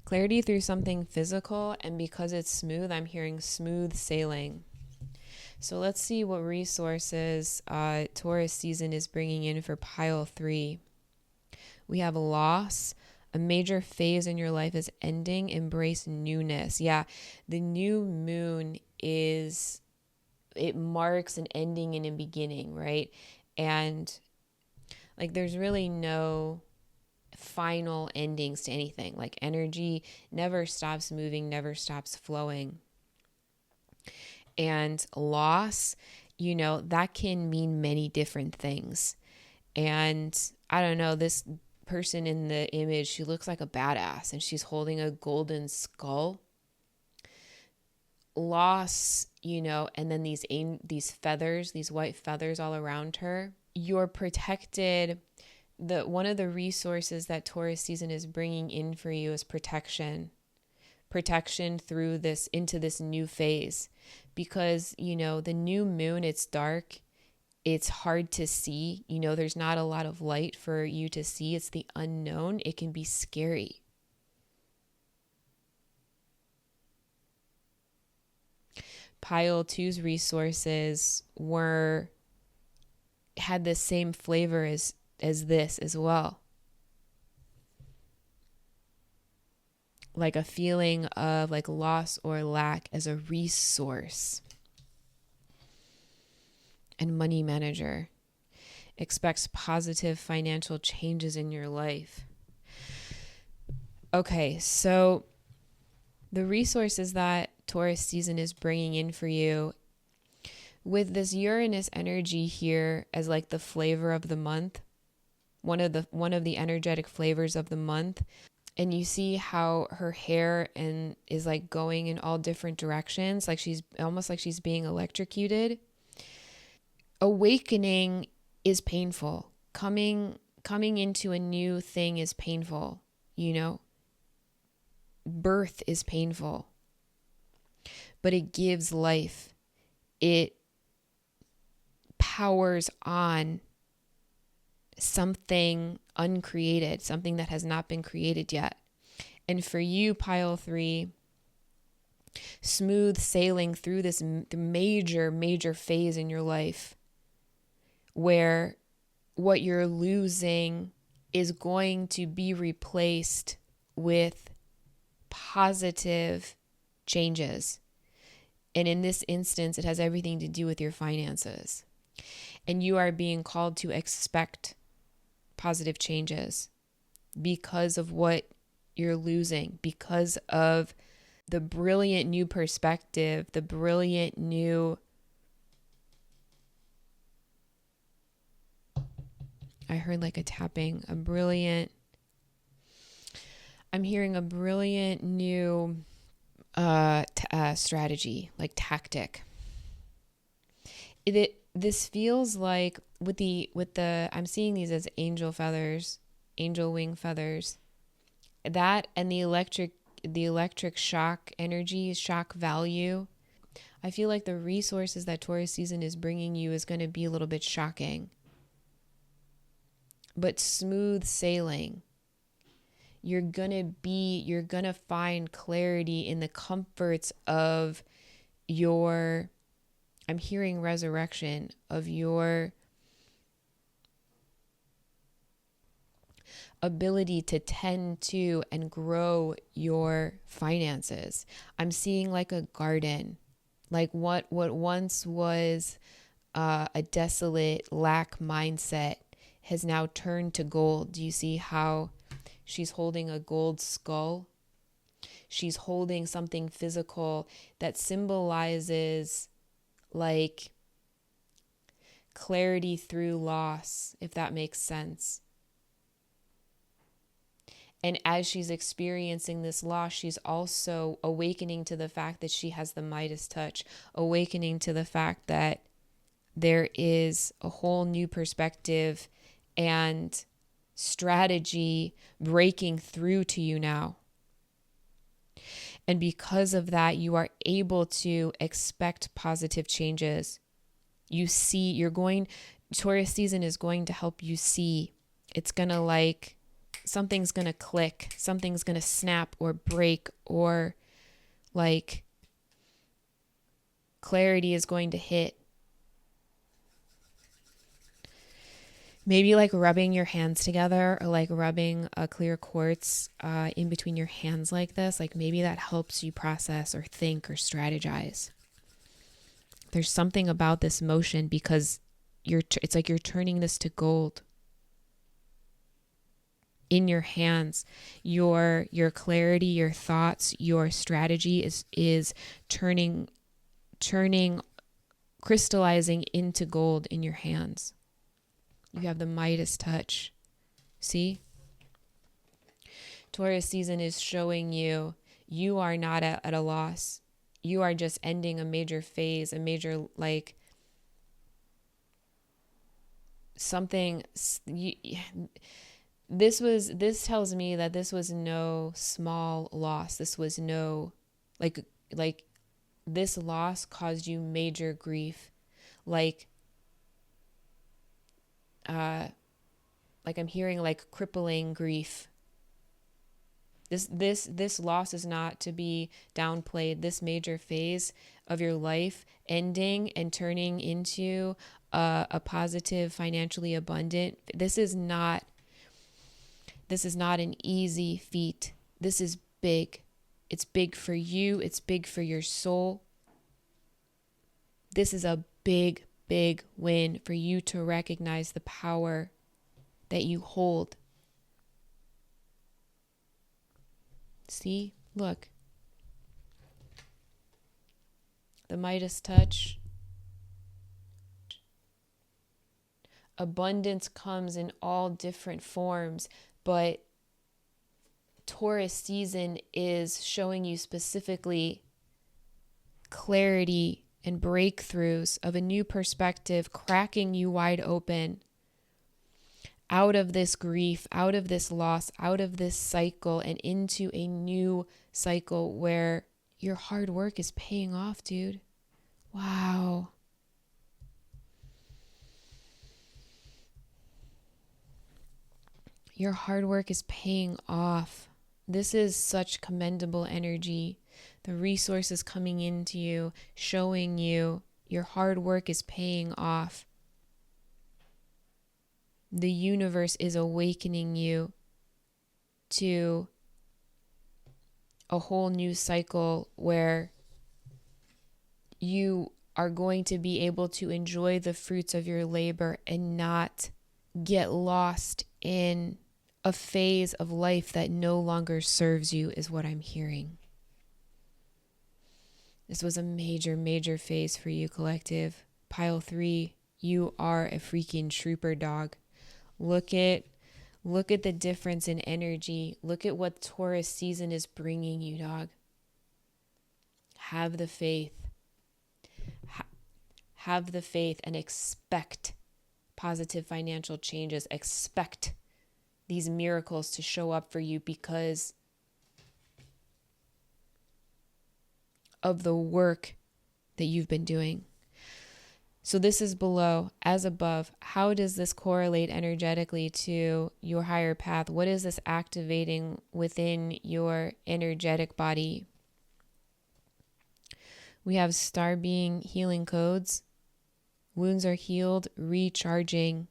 Clarity through something physical, and because it's smooth, I'm hearing smooth sailing. So let's see what resources Taurus season is bringing in for pile 3. We have loss. A major phase in your life is ending. Embrace newness. Yeah, the new moon it marks an ending and a beginning, right? And like there's really no final endings to anything. Like energy never stops moving, never stops flowing. And loss, that can mean many different things. And I don't know, this person in the image, she looks like a badass, and she's holding a golden skull. Loss, and then these feathers, these white feathers all around her. You're protected. One of the resources that Taurus season is bringing in for you is protection through this, into this new phase, because the new moon, it's dark, it's hard to see, there's not a lot of light for you to see. It's the unknown. It can be scary. Pile 2's resources had the same flavor as this as well. Like a feeling of like loss or lack as a resource. And money manager expects positive financial changes in your life. Okay, so the resources that Taurus season is bringing in for you with this Uranus energy here as like the flavor of the month, one of the energetic flavors of the month. And you see how her hair is like going in all different directions, like she's almost like she's being electrocuted. Awakening is painful. Coming into a new thing is painful, Birth is painful. But it gives life. It powers on something uncreated, something that has not been created yet. And for you, pile 3, smooth sailing through this major phase in your life where what you're losing is going to be replaced with positive changes. And in this instance, it has everything to do with your finances. And you are being called to expect positive changes because of what you're losing, because of the brilliant new perspective, the brilliant new... I heard like a tapping, I'm hearing a brilliant new strategy, like tactic. This feels like with the I'm seeing these as angel wing feathers. That and the electric shock energy, shock value. I feel like the resources that Taurus season is bringing you is going to be a little bit shocking. but smooth sailing. You're gonna find clarity in the comforts of your, I'm hearing resurrection, of your ability to tend to and grow your finances. I'm seeing like a garden, like what once was a desolate lack mindset has now turned to gold. Do you see how she's holding a gold skull? She's holding something physical that symbolizes like clarity through loss, if that makes sense. And as she's experiencing this loss, she's also awakening to the fact that she has the Midas touch, awakening to the fact that there is a whole new perspective and strategy breaking through to you now. And because of that, you are able to expect positive changes. You see, Taurus season is going to help you see. It's going to like, something's going to click, something's going to snap or break, or like clarity is going to hit. Maybe like rubbing your hands together, or like rubbing a clear quartz in between your hands like this. Like maybe that helps you process or think or strategize. There's something about this motion because it's like you're turning this to gold. In your hands, your clarity, your thoughts, your strategy is turning, crystallizing into gold in your hands. You have the Midas touch. See? Taurus season is showing you are not at a loss. You are just ending a major phase, a major like something. This tells me that this was no small loss. This was no like this loss caused you major grief. Like I'm hearing like crippling grief. This loss is not to be downplayed. This major phase of your life ending and turning into a positive, financially abundant. This is not an easy feat. This is big. It's big for you. It's big for your soul. This is a big, big win for you to recognize the power that you hold. See? Look. The Midas touch. Abundance comes in all different forms, but Taurus season is showing you specifically clarity and breakthroughs of a new perspective, cracking you wide open out of this grief, out of this loss, out of this cycle, and into a new cycle where your hard work is paying off, dude. Wow. Your hard work is paying off. This is such commendable energy. The resources coming into you, showing you your hard work is paying off. The universe is awakening you to a whole new cycle where you are going to be able to enjoy the fruits of your labor and not get lost in a phase of life that no longer serves you, is what I'm hearing. This was a major, major phase for you, collective. Pile 3, you are a freaking trooper, dog. Look at the difference in energy. Look at what Taurus season is bringing you, dog. Have the faith. Have the faith and expect positive financial changes. Expect these miracles to show up for you because of the work that you've been doing. So this is below, as above. How does this correlate energetically to your higher path? What is this activating within your energetic body? We have star being healing codes. Wounds are healed, recharging,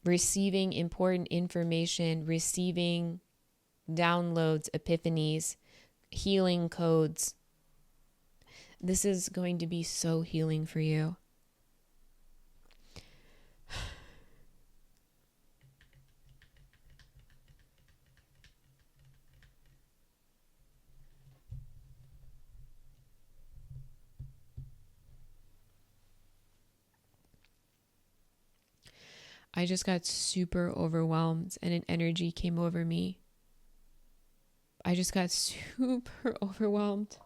receiving important information, receiving downloads, epiphanies, healing codes. This is going to be so healing for you. I just got super overwhelmed and an energy came over me. I just got super overwhelmed.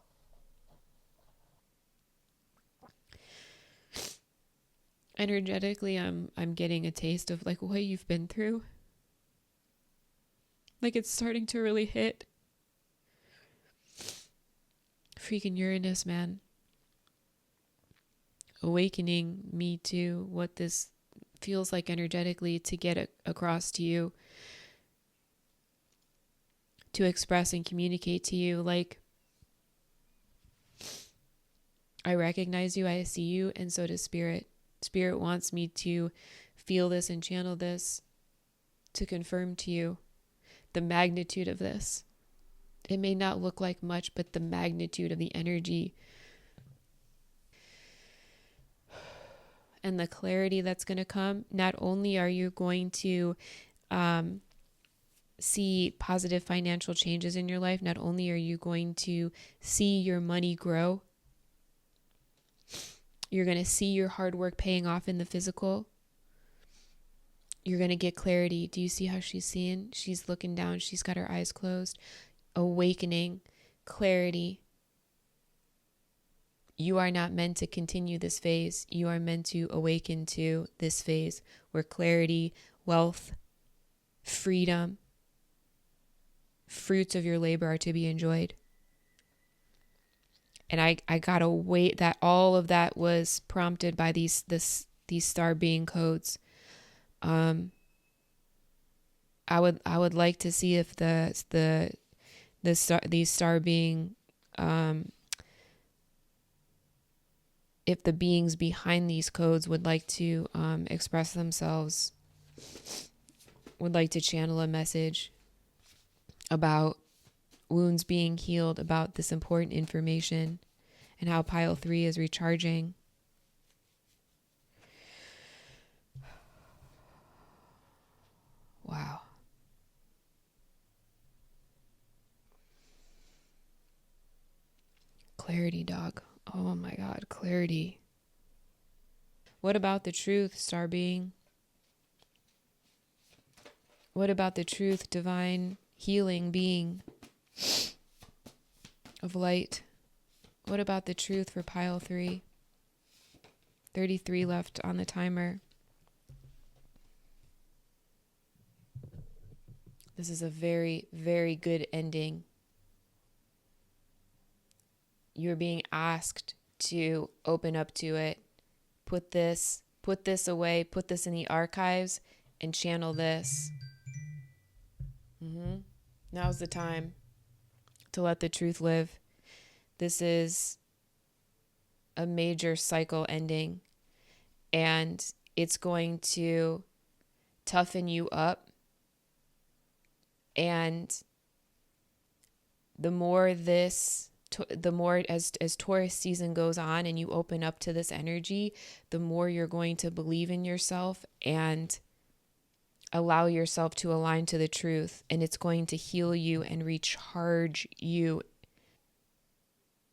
Energetically, I'm getting a taste of like what you've been through. Like it's starting to really hit. Freaking Uranus, man. Awakening me to what this feels like energetically to get across to you, to express and communicate to you. Like, I recognize you, I see you, and so does Spirit. Spirit wants me to feel this and channel this to confirm to you the magnitude of this. It may not look like much, but the magnitude of the energy and the clarity that's going to come. Not only are you going to see positive financial changes in your life, not only are you going to see your money grow, you're going to see your hard work paying off in the physical. You're going to get clarity. Do you see how she's seeing? She's looking down. She's got her eyes closed. Awakening, clarity. You are not meant to continue this phase. You are meant to awaken to this phase where clarity, wealth, freedom, fruits of your labor are to be enjoyed. And I gotta wait that all of that was prompted by these star being codes. I would like to see if these star being if the beings behind these codes would like to express themselves, would like to channel a message about wounds being healed, about this important information, and how pile 3 is recharging. Wow. Clarity, dog. Oh my God, clarity. What about the truth, star being? What about the truth, divine healing being of light? What about the truth for pile 3? 33 left on the timer. This is a very, very good ending. You're being asked to open up to it. Put this away, put this in the archives, and channel this. Now's the time to let the truth live. This is a major cycle ending, and it's going to toughen you up. And the more as Taurus season goes on and you open up to this energy, the more you're going to believe in yourself and allow yourself to align to the truth, and it's going to heal you and recharge you.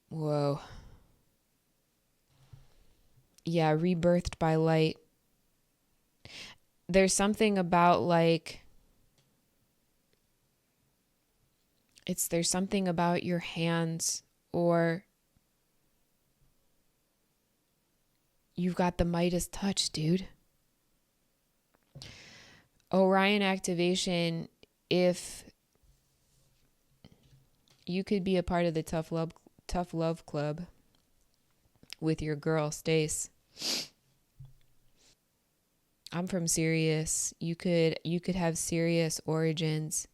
Whoa. Yeah, rebirthed by light. There's something about there's something about your hands, or you've got the Midas touch, dude. Orion activation, if you could be a part of the tough love club, with your girl Stace. I'm from Sirius. You could have Sirius origins.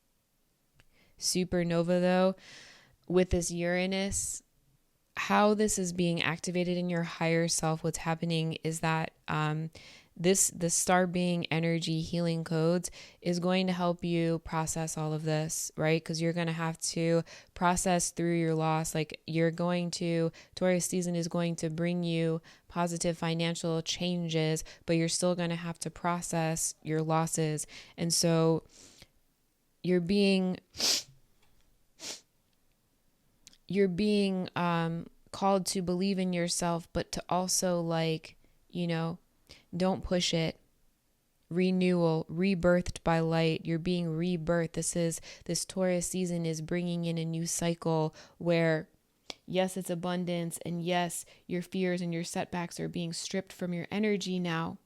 Supernova though, with this Uranus, how this is being activated in your higher self, what's happening is that the star being energy healing codes is going to help you process all of this, right? Because you're going to have to process through your loss. Like Taurus season is going to bring you positive financial changes, but you're still going to have to process your losses. And so you're being called to believe in yourself, but to also don't push it. Renewal, rebirthed by light. You're being rebirthed. This Taurus season is bringing in a new cycle where, yes, it's abundance, and yes, your fears and your setbacks are being stripped from your energy now,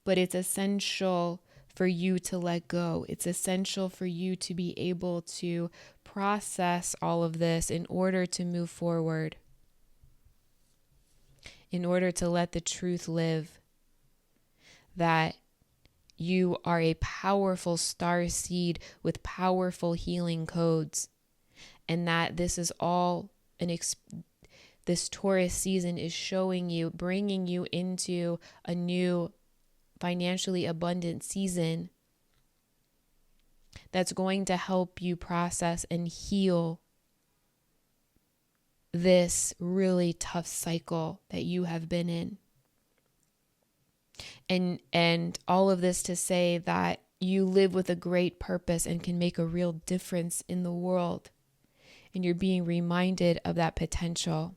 but it's essential for you to let go. It's essential for you to be able to process all of this in order to move forward, in order to let the truth live, that you are a powerful star seed with powerful healing codes, and that this is all this Taurus season is showing you, bringing you into a new financially abundant season that's going to help you process and heal this really tough cycle that you have been in. And all of this to say that you live with a great purpose and can make a real difference in the world. And you're being reminded of that potential.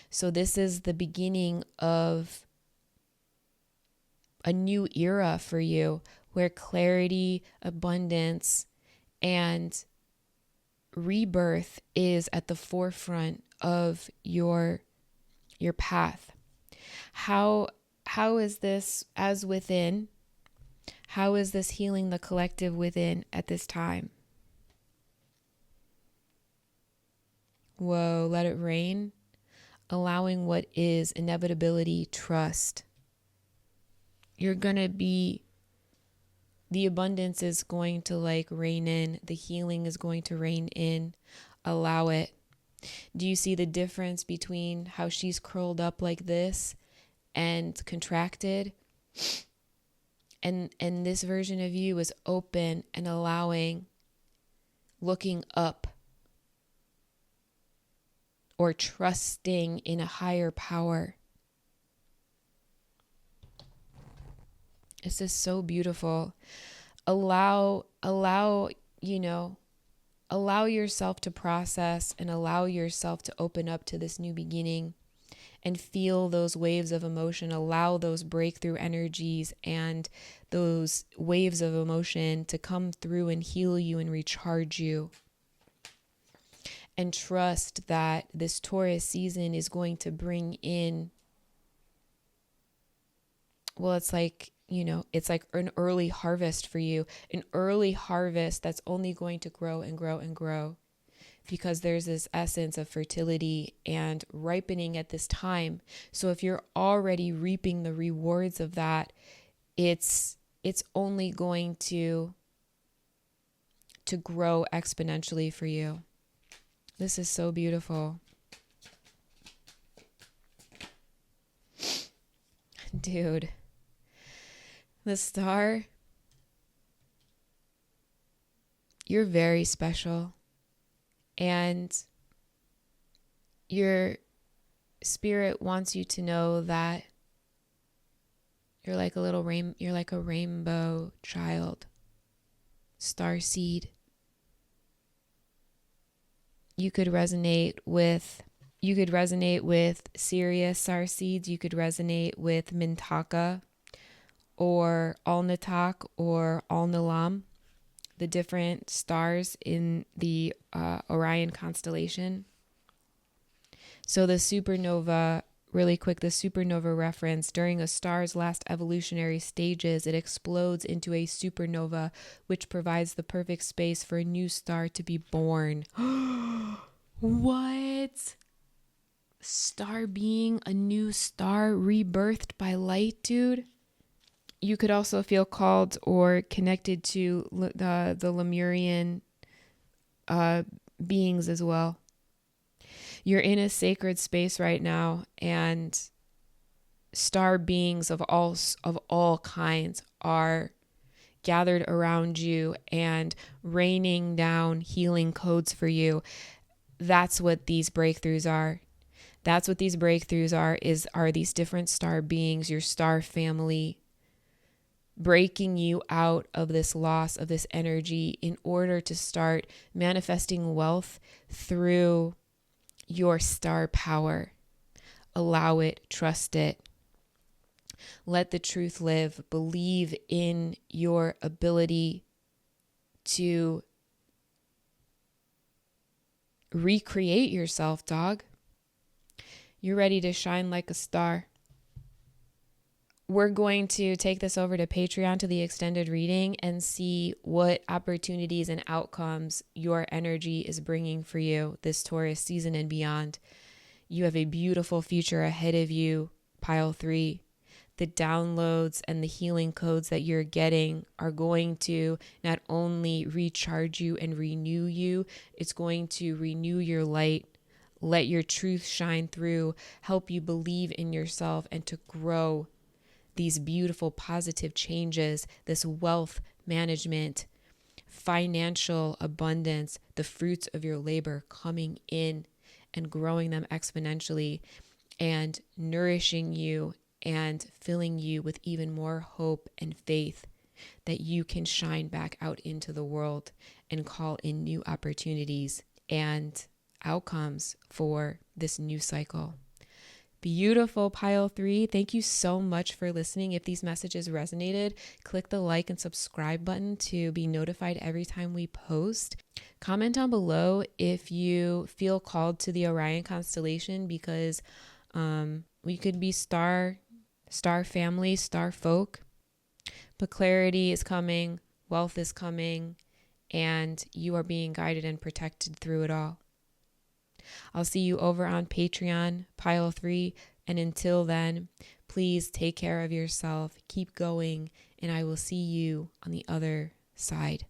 So this is the beginning of a new era for you, where clarity, abundance, and rebirth is at the forefront of your path. How is this as within? How is this healing the collective within at this time? Whoa, let it rain. Allowing what is, inevitability, trust. You're going to be, the abundance is going to rain in. The healing is going to rain in. Allow it. Do you see the difference between how she's curled up like this and contracted? And this version of you is open and allowing, looking up, or trusting in a higher power. This is so beautiful. Allow yourself to process and allow yourself to open up to this new beginning and feel those waves of emotion. Allow those breakthrough energies and those waves of emotion to come through and heal you and recharge you. And trust that this Taurus season is going to bring in, well, it's like an early harvest for you, an early harvest that's only going to grow and grow and grow, because there's this essence of fertility and ripening at this time. So if you're already reaping the rewards of that, it's only going to grow exponentially for you. This is so beautiful. Dude. The star, you're very special, and your spirit wants you to know that you're like a little you're like a rainbow child, star seed. You could resonate with Sirius star seeds. You could resonate with Mintaka, or Alnitak, or Alnilam, the different stars in the Orion constellation. So the supernova, really quick, the supernova reference, during a star's last evolutionary stages, it explodes into a supernova, which provides the perfect space for a new star to be born. What? star being, a new star rebirthed by light, dude. You could also feel called or connected to the Lemurian beings as well. You're in a sacred space right now, and star beings of all kinds are gathered around you and raining down healing codes for you. That's what these breakthroughs are. That's what these breakthroughs are these different star beings, your star family, breaking you out of this loss of this energy in order to start manifesting wealth through your star power. Allow it, trust it. Let the truth live. Believe in your ability to recreate yourself, dog. You're ready to shine like a star. We're going to take this over to Patreon to the extended reading and see what opportunities and outcomes your energy is bringing for you this Taurus season and beyond. You have a beautiful future ahead of you, pile 3. The downloads and the healing codes that you're getting are going to not only recharge you and renew you, it's going to renew your light, let your truth shine through, help you believe in yourself, and to grow these beautiful positive changes, this wealth management, financial abundance, the fruits of your labor coming in and growing them exponentially and nourishing you and filling you with even more hope and faith that you can shine back out into the world and call in new opportunities and outcomes for this new cycle. Beautiful pile 3. Thank you so much for listening. If these messages resonated, click the like and subscribe button to be notified every time we post. Comment down below if you feel called to the Orion constellation, because we could be star family, star folk, but clarity is coming, wealth is coming, and you are being guided and protected through it all. I'll see you over on Patreon, pile 3. And until then, please take care of yourself, keep going, and I will see you on the other side.